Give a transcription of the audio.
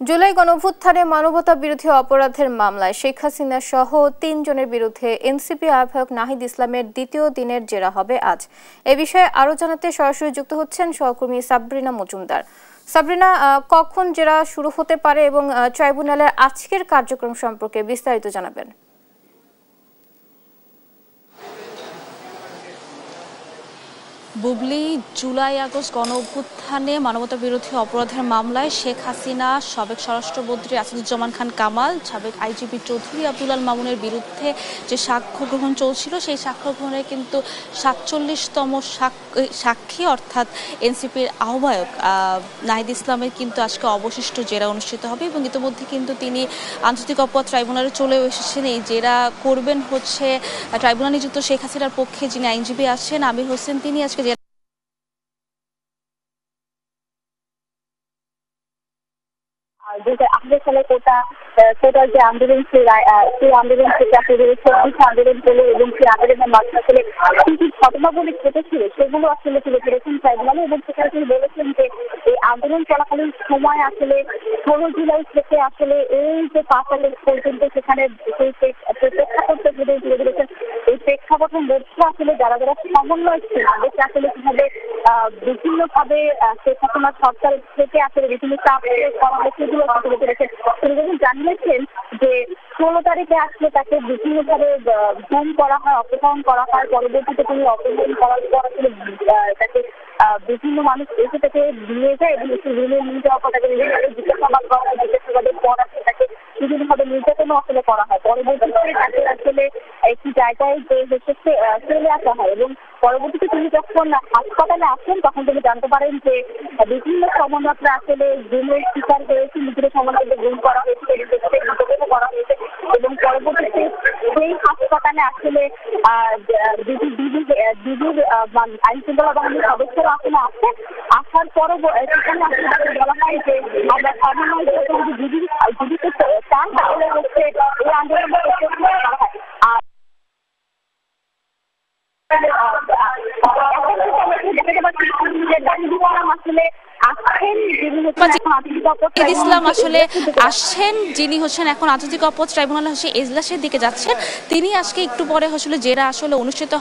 জুলাই গণঅভ্যুত্থানে মানবতা বিরোধী অপরাধের মামলায় শেখ হাসিনা সহ ৩ জনের বিরুদ্ধে এনসিপি আহ্বায়ক নাহিদ ইসলামের দ্বিতীয় দিনের জেরা হবে আজ। এ বিষয়ে আরো জানাতে সরাসরি যুক্ত হচ্ছেন সহকর্মী সাবরিনা মজুমদার। সাবরিনা, কখন জেরা শুরু হতে পারে এবং ট্রাইব্যুনালের আজকের কার্যক্রম সম্পর্কে বিস্তারিত জানাবেন। বুবলি, জুলাই আগস্ট গণঅভ্যুত্থানে মানবতা বিরোধী অপরাধের মামলায় শেখ হাসিনা, সাবেক স্বরাষ্ট্রমন্ত্রী আসাদুজ্জামান খান কামাল, সাবেক আইজিপি চৌধুরী আব্দুল মামুনের বিরুদ্ধে যে সাক্ষ্য গ্রহণ চলছিল সেই সাক্ষ্য গ্রহণে কিন্তু ৪৭তম সাক্ষী অর্থাৎ এনসিপির আহ্বায়ক নাহিদ ইসলামের কিন্তু আজকে অবশিষ্ট জেরা অনুষ্ঠিত হবে এবং ইতিমধ্যে কিন্তু তিনি আন্তর্জাতিক অপরাধ ট্রাইব্যুনালে চলেও এসেছেন। এই জেরা করবেন হচ্ছে ট্রাইব্যুনাল নিযুক্ত শেখ হাসিনার পক্ষে যিনি আইনজীবী আছেন আমির হোসেন, তিনি আজকে আমাদের সালে কোটার যে আন্দোলন সেই আন্দোলন থেকে আসলে আন্দোলন করলো এবং সেই আন্দোলনের মাধ্যমে আসলে কি কি ঘটনাগুলি ঘটেছিল সেগুলো আসলে তুলে ধরেছেন ট্রাইব্যুনালে এবং সেখানে তিনি বলেছেন যে এই আন্দোলন চলাকালীন সময় আসলে ১৬ জুলাই থেকে আসলে এই যে ৫ আগস্ট পর্যন্ত সেখানে সেই প্রেক্ষাপটটা তুলে ধরেছেন। এই প্রেক্ষাপটের মধ্যে আসলে যারা যারা সমন্বয় ছিল তাদেরকে আসলে কিভাবে বিভিন্নভাবে শেখ হাসিনার সরকার থেকে আসলে বিভিন্ন চাপ করা হয়েছে সেগুলো তুলে ধরেছেন। তিনি যখন জানিয়েছেন যে ১৬ তারিখে আসলে তাকে বিভিন্নভাবে গুম করা হয়, অপহরণ করা হয়, পরবর্তীতে তিনি অপহরণ করার পর আসলে তাকে বিভিন্ন মানুষ এসে তাকে নিয়ে যায় এবং নিয়ে যাওয়ার পর তাকে বিভিন্নভাবে জিজ্ঞাসাবাদ করা হয়, জিজ্ঞাসাবাদের পর আসলে তাকে বিভিন্নভাবে নির্যাতনও আসলে করা হয়। পরবর্তীতে তাকে আসলে একটি জায়গায় চলে আসা হয় এবং পরবর্তীতে তিনি যখন হাসপাতালে আসেন তখন তিনি জানতে পারেন যে বিভিন্ন সমন্বয়করা আসলে গুমের শিকার হয়েছে, নিজের সমন্বয়কে গুম করা হয়েছে, মৃতদেহ করা হয়েছে এবং পরবর্তীতে সেই হাসপাতালে আসলে ডিবির আইন শৃঙ্খলা বাহিনীর সদস্যরা আসলে আসে। আসার পরও সেখানে আসলে বলা হয় যে আমরা সমন্বয় যদি ডিবিতে চান তাহলে হচ্ছে এই আন্দোলন করা হয়। ইসলাম আসলে আসছেন, যিনি হচ্ছেন এখন আন্তর্জাতিক অপরাধ ট্রাইব্যুনাল এজলাসের দিকে যাচ্ছেন। তিনি আজকে একটু পরে আসলে জেরা আসলে অনুষ্ঠিত